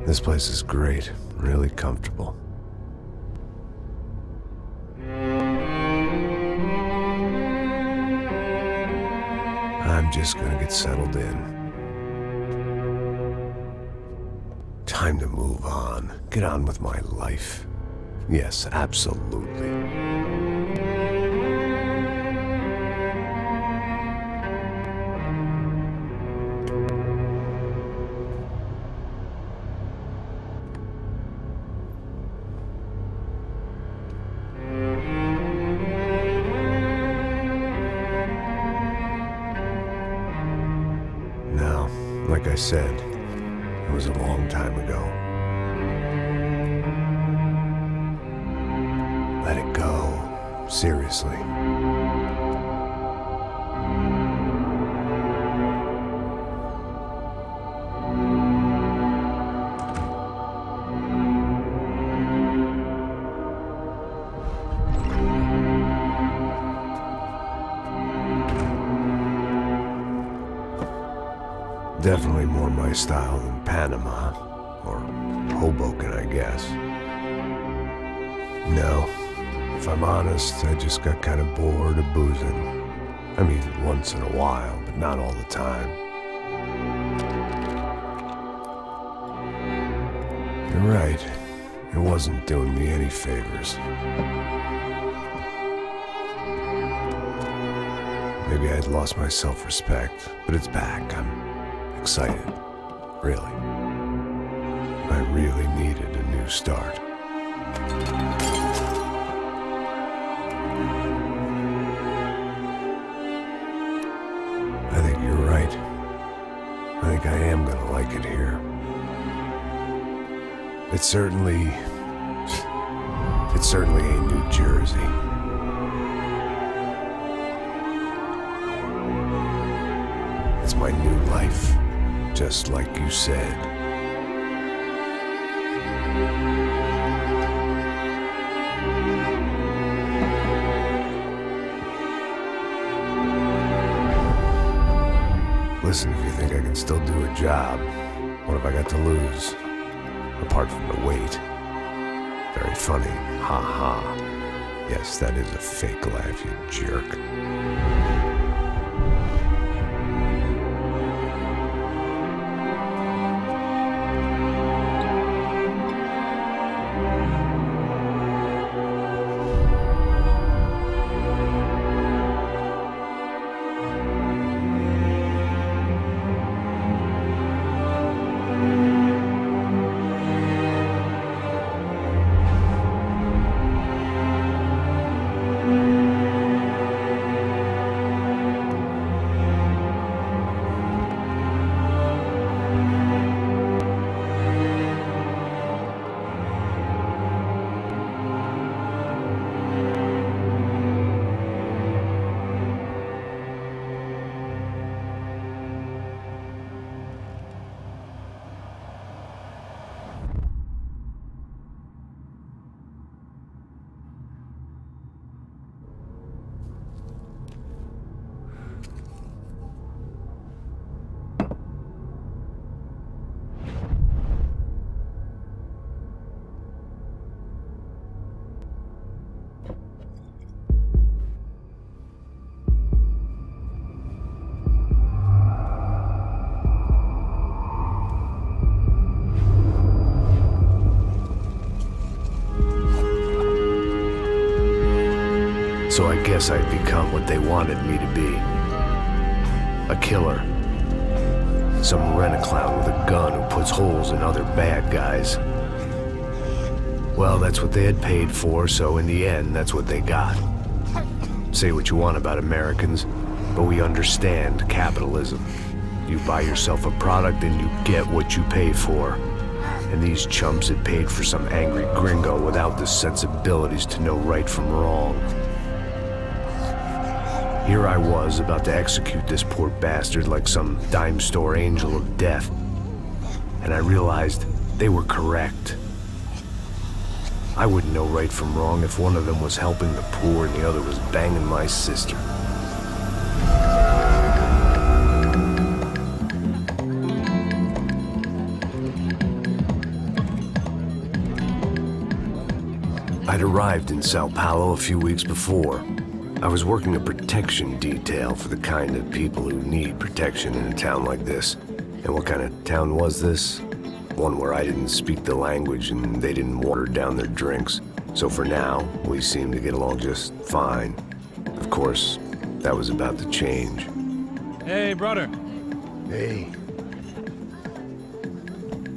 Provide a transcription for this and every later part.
This place is great, really comfortable. I'm just gonna get settled in. Time to move on. Get on with my life. Yes, absolutely. Now, like I said, it was a long time ago. Let it go. Seriously. Definitely more my style than Panama, or Hoboken, I guess. No, if I'm honest, I just got kind of bored of boozing. I mean, once in a while, but not all the time. You're right, it wasn't doing me any favors. Maybe I'd lost my self-respect, but it's back. I'm excited, really. I really needed a new start. I think you're right. I think I am gonna like it here. It's certainly ain't New Jersey. It's my new life. Just like you said. Listen, if you think I can still do a job, what have I got to lose? Apart from the weight. Very funny. Ha ha. Yes, that is a fake laugh, you jerk. So I guess I'd become what they wanted me to be. A killer. Some rent-a-clown with a gun who puts holes in other bad guys. Well, that's what they had paid for, so in the end, that's what they got. Say what you want about Americans, but we understand capitalism. You buy yourself a product and you get what you pay for. And these chumps had paid for some angry gringo without the sensibilities to know right from wrong. Here I was, about to execute this poor bastard like some dime store angel of death. And I realized they were correct. I wouldn't know right from wrong if one of them was helping the poor and the other was banging my sister. I'd arrived in Sao Paulo a few weeks before. I was working a protection detail for the kind of people who need protection in a town like this. And what kind of town was this? One where I didn't speak the language and they didn't water down their drinks. So for now, we seemed to get along just fine. Of course, that was about to change. Hey, brother. Hey.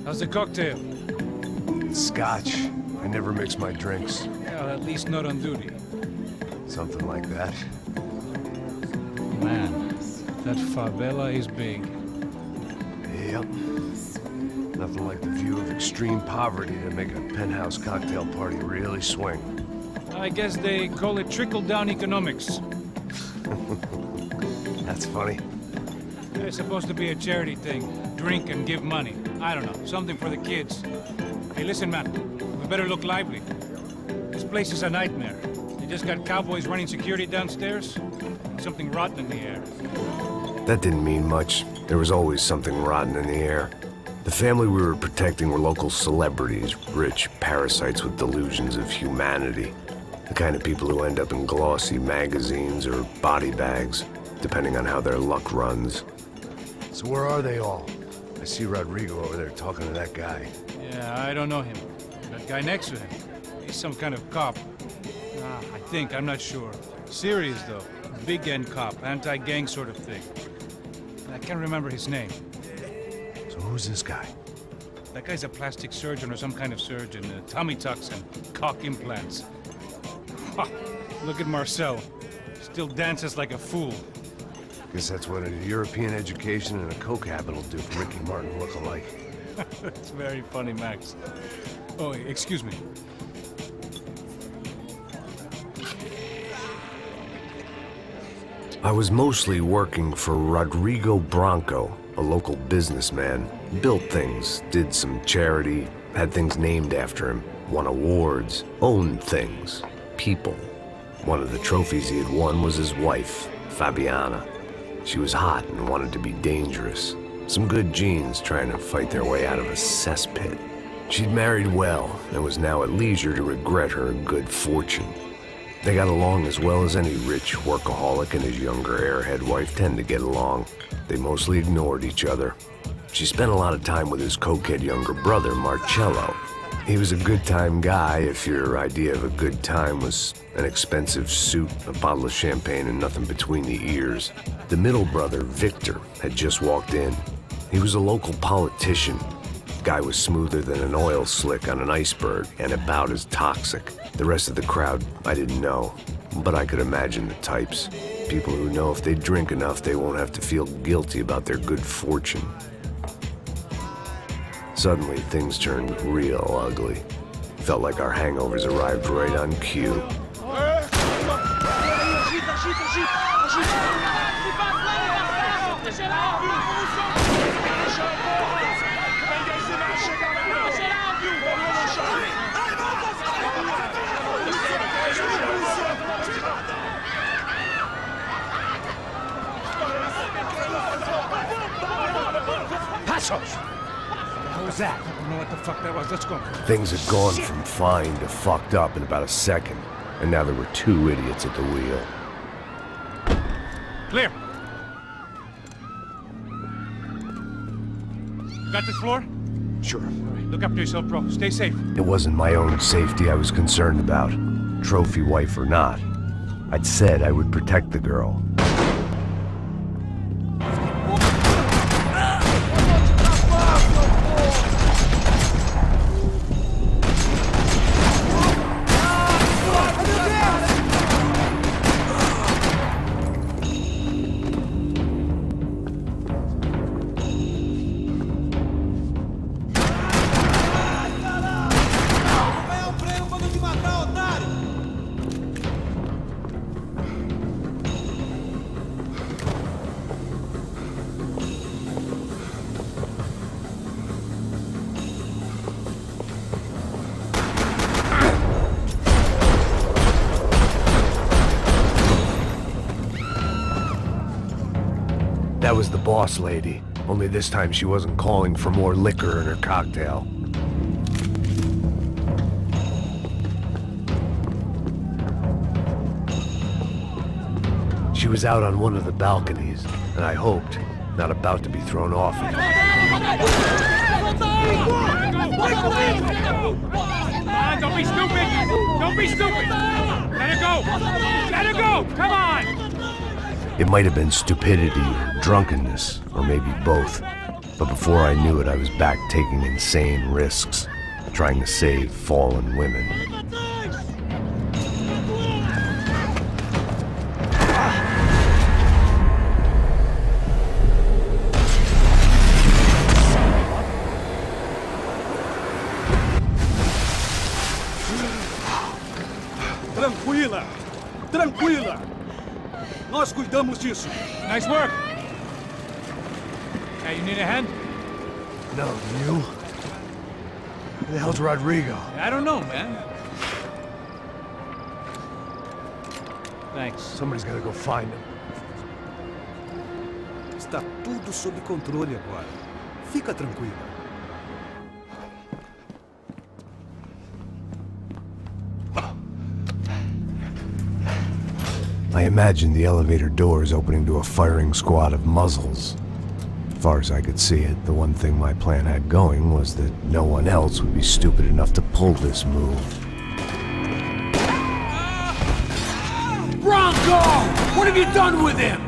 How's the cocktail? Scotch. I never mix my drinks. Well, at least not on duty. Something like that. Man, that favela is big. Yep. Nothing like the view of extreme poverty to make a penthouse cocktail party really swing. I guess they call it trickle-down economics. That's funny. It's supposed to be a charity thing. Drink and give money. I don't know, something for the kids. Hey, listen, man. We better look lively. This place is a nightmare. You just got cowboys running security downstairs. Something rotten in the air. That didn't mean much. There was always something rotten in the air. The family we were protecting were local celebrities, rich parasites with delusions of humanity. The kind of people who end up in glossy magazines or body bags, depending on how their luck runs. So where are they all? I see Rodrigo over there talking to that guy. Yeah, I don't know him. That guy next to him. He's some kind of cop. I think, I'm not sure. Serious, though. Big-end cop, anti-gang sort of thing. I can't remember his name. So who's this guy? That guy's a plastic surgeon or some kind of surgeon. Tummy tucks and cock implants. Look at Marcel. Still dances like a fool. Guess that's what a European education and a coke habit will do for Ricky Martin look-alike. It's very funny, Max. Oh, excuse me. I was mostly working for Rodrigo Branco, a local businessman. Built things, did some charity, had things named after him, won awards, owned things, people. One of the trophies he had won was his wife, Fabiana. She was hot and wanted to be dangerous. Some good genes trying to fight their way out of a cesspit. She'd married well and was now at leisure to regret her good fortune. They got along as well as any rich workaholic and his younger airhead wife tend to get along. They mostly ignored each other. She spent a lot of time with his cokehead younger brother, Marcello. He was a good-time guy if your idea of a good time was an expensive suit, a bottle of champagne, and nothing between the ears. The middle brother, Victor, had just walked in. He was a local politician. Guy was smoother than an oil slick on an iceberg and about as toxic. The rest of the crowd, I didn't know, but I could imagine the types. People who know if they drink enough, they won't have to feel guilty about their good fortune. Suddenly, things turned real ugly. Felt like our hangovers arrived right on cue. What was that? I don't know what the fuck that was. Let's go. Things had gone from fine to fucked up in about a second, and now there were two idiots at the wheel. Clear. Got this floor? Sure. All right, look after yourself, bro. Stay safe. It wasn't my own safety I was concerned about, trophy wife or not. I'd said I would protect the girl. That was the boss lady, only this time she wasn't calling for more liquor in her cocktail. She was out on one of the balconies, and I hoped not about to be thrown off it. Don't be stupid! Don't be stupid! Let her go! Let her go! Come on! It might have been stupidity or drunkenness, or maybe both. But before I knew it, I was back taking insane risks, trying to save fallen women. Tranquila! Tranquila! Nós cuidamos disso. Nice work! Hey, you need a hand? No, you? Who the hell's Rodrigo? I don't know, man. Thanks. Somebody's gotta go find him. Está tudo sob controle agora. Fica tranquila. I imagined the elevator doors opening to a firing squad of muzzles. As far as I could see it, the one thing my plan had going was that no one else would be stupid enough to pull this move. Bronco! What have you done with him?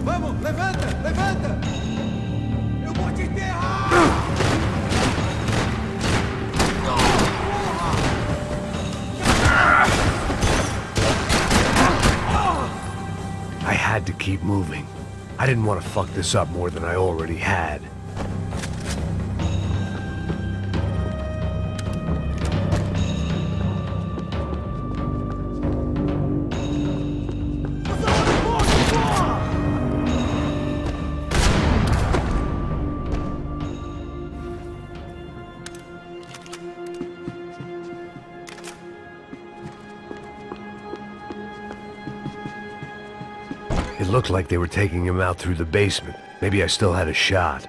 Vamos, levanta, levanta! Eu vou te enterrar! I had to keep moving. I didn't want to fuck this up more than I already had. It looked like they were taking him out through the basement. Maybe I still had a shot.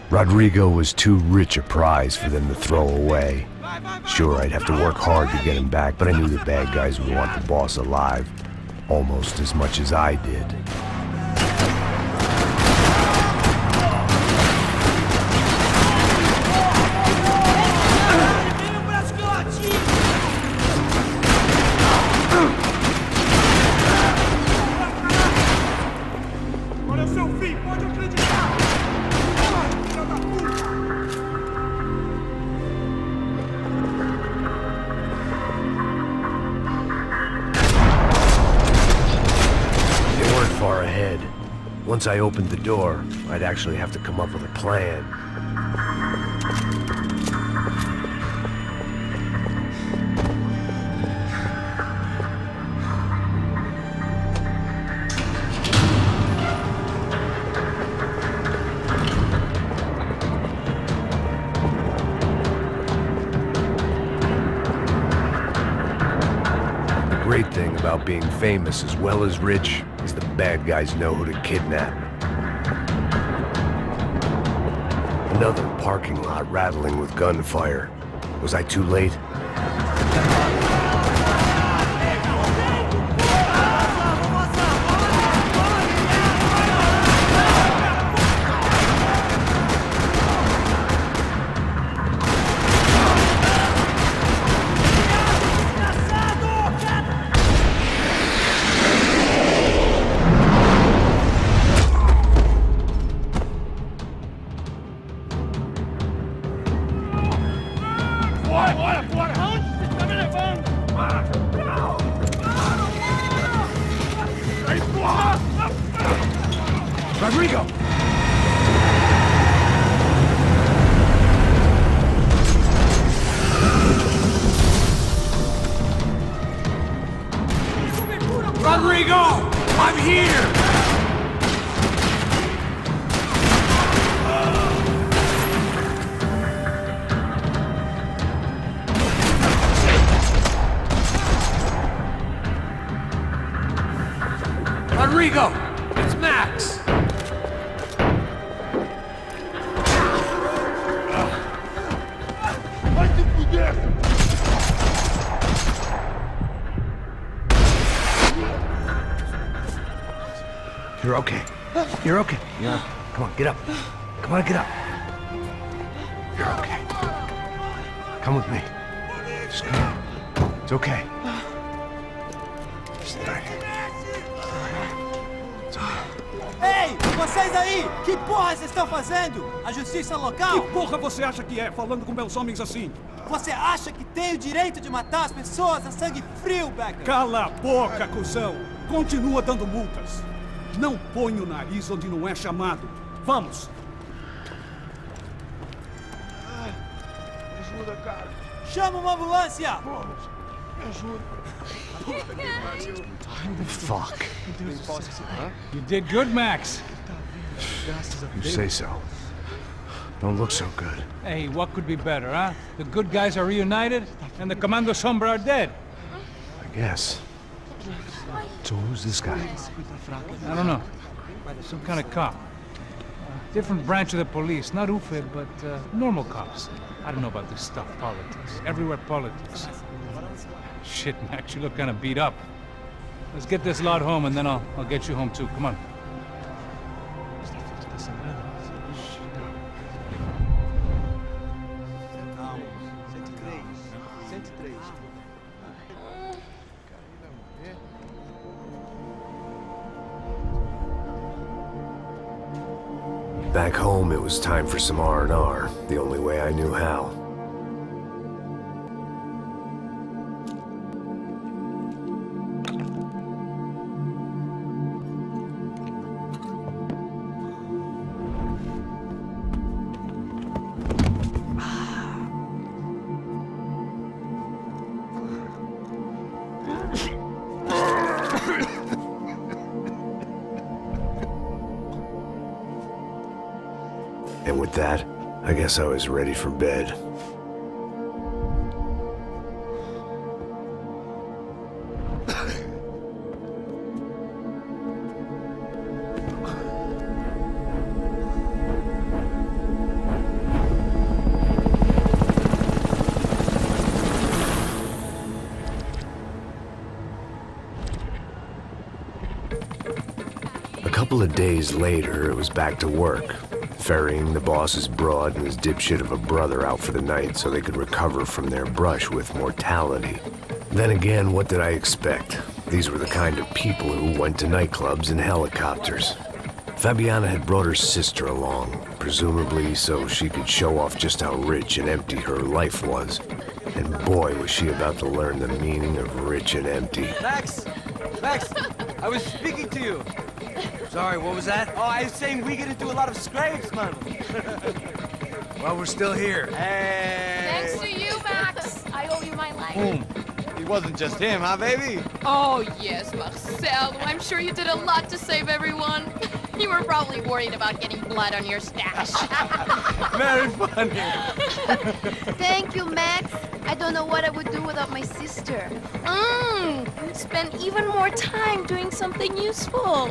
Rodrigo was too rich a prize for them to throw away. Sure, I'd have to work hard to get him back, but I knew the bad guys would want the boss alive, almost as much as I did. Olha o seu fim, pode acreditar! Filha da puta! They weren't far ahead. Once I opened the door, I'd actually have to come up with a plan. The great thing about being famous as well as rich is the bad guys know who to kidnap. Another parking lot rattling with gunfire. Was I too late? Rodrigo! Rodrigo! I'm here! Rodrigo! It's Max! Vai se fuder! You're okay. You're okay. Yeah. Come on, get up. Come on, get up. You're okay. Come with me. Just come on. It's okay. Just right here. It's okay. Ei, vocês aí! Que porra vocês estão fazendo? A justiça local? Que porra você acha que é, falando com meus homens assim? Você acha que tem o direito de matar as pessoas a sangue frio, Becker? Cala a boca, cuzão! Continua dando multas. Não põe o nariz onde não é chamado. Vamos! Me ajuda, cara. Chama uma ambulância! Vamos. Me ajuda. Fuck. You did good, Max. You say so. Don't look so good. Hey, what could be better, huh? The good guys are reunited, and the Commando Sombra are dead. I guess. So who's this guy? I don't know. Some kind of cop. Different branch of the police. Not UFE, but normal cops. I don't know about this stuff, politics. Everywhere politics. Shit, Max, you look kind of beat up. Let's get this lot home, and then I'll get you home, too. Come on. Back home, it was time for some R&R, the only way I knew how. And with that, I guess I was ready for bed. A couple of days later, it was back to work. Ferrying the boss's broad and his dipshit of a brother out for the night so they could recover from their brush with mortality. Then again, what did I expect? These were the kind of people who went to nightclubs in helicopters. Fabiana had brought her sister along, presumably so she could show off just how rich and empty her life was. And boy, was she about to learn the meaning of rich and empty. Max! Max! I was speaking to you! Sorry, what was that? Oh, I was saying we gotta do a lot of scrapes, man. Well, we're still here. Hey! Thanks to you, Max. I owe you my life. Boom. It wasn't just him, huh, baby? Oh, yes, Marcel. I'm sure you did a lot to save everyone. You were probably worried about getting blood on your stash. Very funny. Thank you, Max. I don't know what I would do without my sister. Spend even more time doing something useful.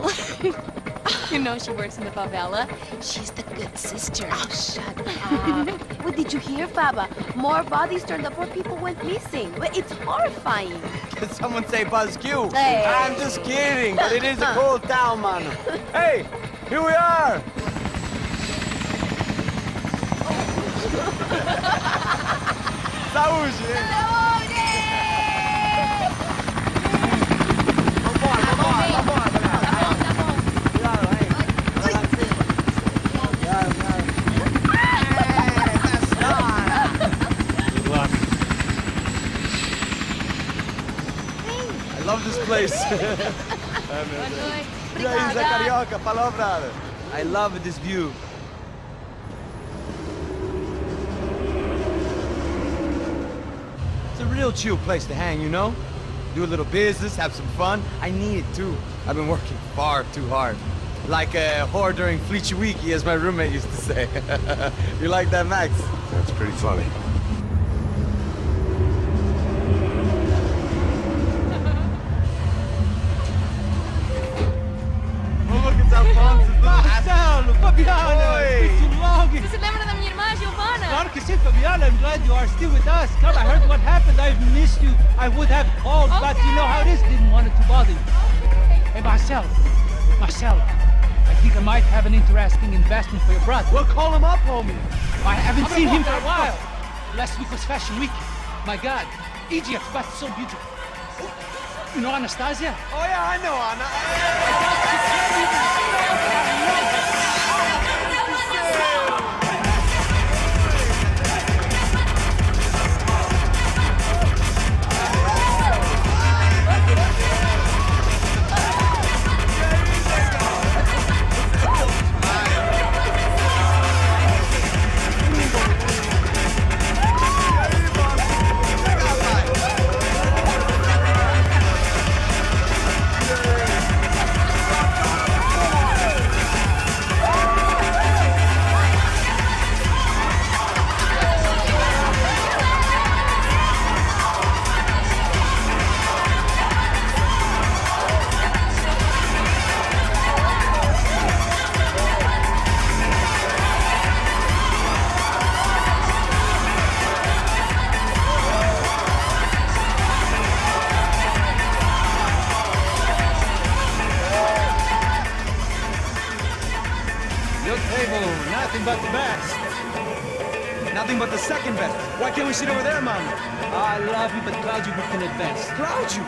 You know she works in the favela. She's the good sister. Oh, shut up. What did you hear, Faba? More bodies turned up where people went missing. It's horrifying. Did someone say Buzz Q? Hey. I'm just kidding, but it is a cool town, man. Hey, here we are. Saúde! I love this place. E aí, Zé Carioca, palavra. I love this view. It's a real chill place to hang, you know? Do a little business, have some fun. I need it too. I've been working far too hard. Like a whore during Fleechy Weeky, as my roommate used to say. You like that, Max? That's pretty funny. are still with us. Come, I heard what happened. I've missed you. I would have called, but you know how it is. Didn't want it to bother you. Hey, Marcel. I think I might have an interesting investment for your brother. Well, call him up, homie. I haven't seen him for a while. Last week was Fashion Week. My God, Egypt, but so beautiful. You know Anastasia? Oh, yeah, I know Anna. Nothing but the best. Nothing but the second best. Why can't we sit over there, Mama? I love you, but Claudio booked in advance. Claudio?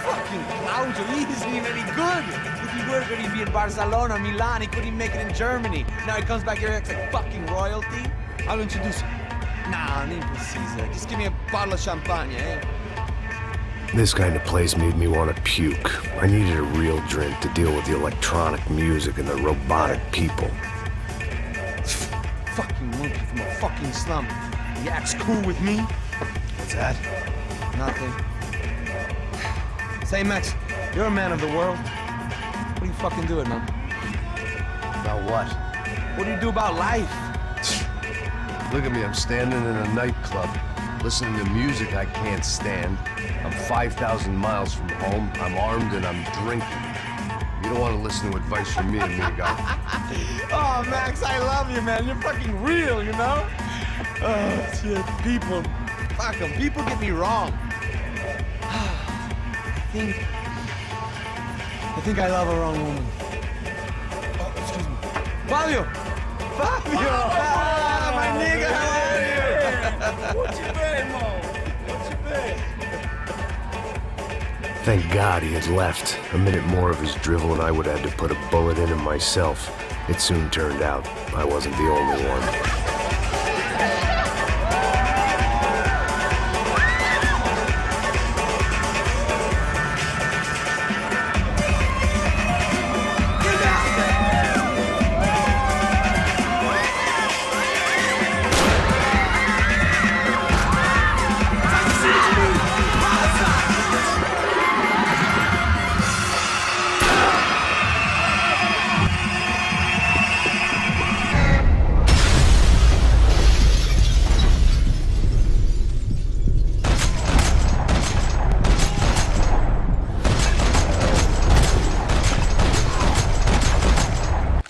Fucking Claudio, he isn't even any good. If he were good, he'd be in Barcelona, Milan, he couldn't even make it in Germany. Now he comes back here and acts like fucking royalty. I'll introduce you. Nah, nem precisa. Just give me a bottle of champagne, eh? This kind of place made me want to puke. I needed a real drink to deal with the electronic music and the robotic people. Fucking monkey from a fucking slum. He acts cool with me. What's that? Nothing. Say, Max, you're a man of the world. What are you fucking doing, man? About what? What do you do about life? Look at me, I'm standing in a nightclub, listening to music I can't stand. I'm 5,000 miles from home, I'm armed and I'm drinking. You don't want to listen to advice from me, amigo. Oh, Max, I love you, man. You're fucking real, you know? Oh, shit. People. Fuck them. People get me wrong. I think I love a wrong woman. Oh, excuse me. Fabio! Fabio! Ah, my nigga, how are you? What you been, Mo? What you been? Thank God he had left. A minute more of his drivel and I would have had to put a bullet in him myself. It soon turned out I wasn't the only one.